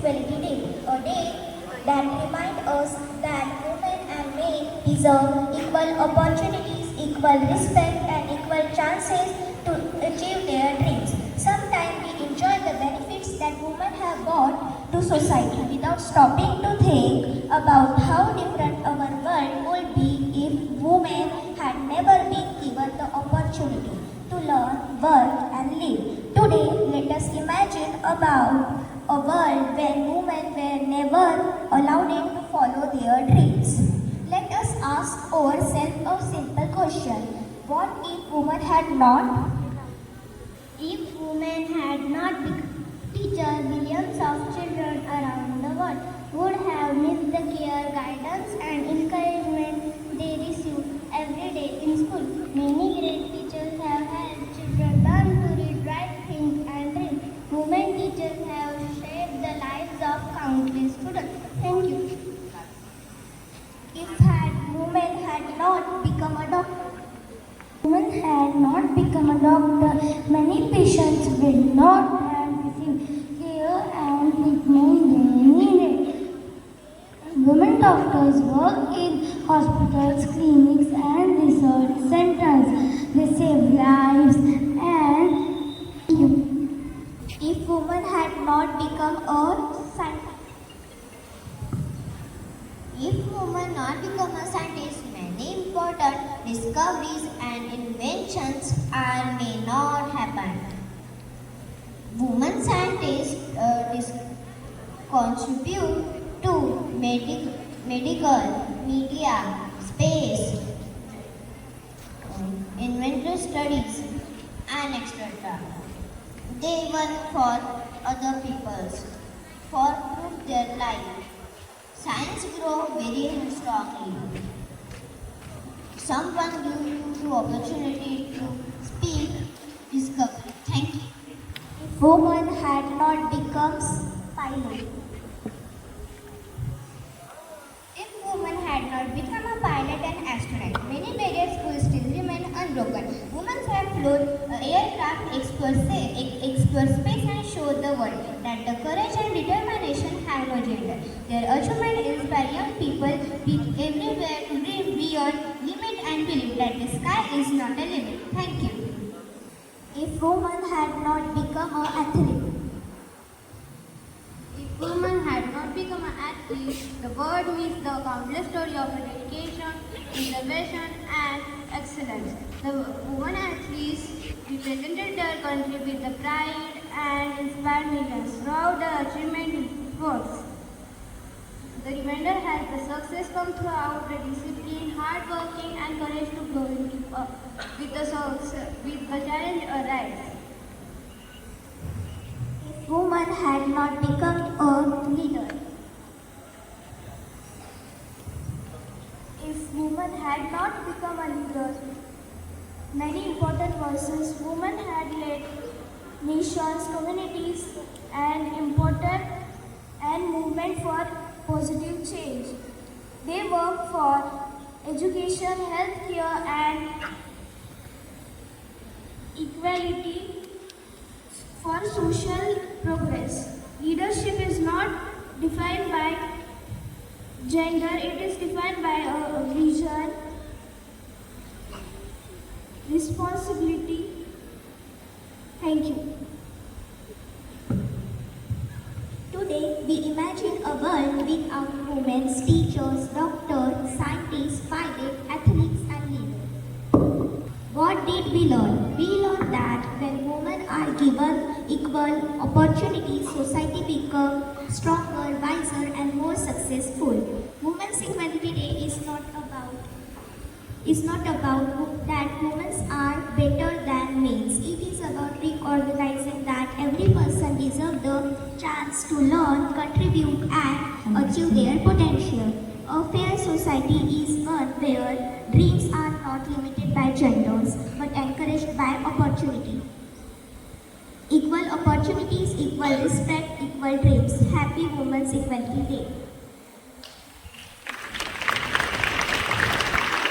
Equality Day, a day that reminds us that women and men deserve equal opportunities, equal respect, and equal chances to achieve their dreams. Sometimes we enjoy the benefits that women have brought to society without stopping to think about how different our world would be if women had never been given the opportunity to learn, work, and live. Today, let us imagine about a world where women were never allowed to follow their dreams. Let us ask ourselves a simple question. What if women had not? If women had not become teachers, millions of children around the world would have missed the care, guidance, and encouragement they receive every day in school. Many great teachers have helped children learn to read, write, think, and dream. Women teachers have shaped the lives of countless students. Thank you. If women had not become a doctor, many patients will not have received care and treatment they needed. Women doctors work in hospitals, clinics, and research centers. They save lives and if women had not become a scientist, many important discoveries and inventions may not happen. Women scientists contribute to medical, media, space, inventory studies, and etc. They work for other peoples, for prove their life. Science grows very strongly. Someone give you the opportunity to speak, discover. Thank you. If women had not become pilot. If women had not become a pilot and astronaut, many barriers would still remain unbroken. Women have flown aircraft, explored space and showed the world that the courage and determination have no gender. Their achievement inspire young people everywhere to dream beyond limit and believe that the sky is not a limit. Thank you. If women had not become an athlete. If women had not become an athlete, the world meets the countless story of dedication, innovation, and excellence. The women athletes represented their country with the pride and inspired millions throughout their achievement in sports. The remainder has the success come throughout the discipline, hard working, and courage to grow and keep up with the challenge arise. If women had not become a leader. If women had not become a leader, many important voices women had led nations, communities, and movement for positive change. They work for education, healthcare, and equality for social progress. Leadership is not defined by gender, it is defined by a vision, responsibility. Thank you. Today, we imagine a world without women, teachers, doctors, scientists, pilots, athletes, and leaders. What did we learn? We learned that when women are given equal opportunities, society becomes stronger, wiser, and more successful. Women's Equality Day is not about that women are better than men. It is about recognizing that every person deserves the chance to learn, contribute, and achieve their potential. A fair society is one where dreams are not limited by genders but encouraged by opportunity. Equal opportunities, equal respect, equal dreams. Happy Women's Equality Day.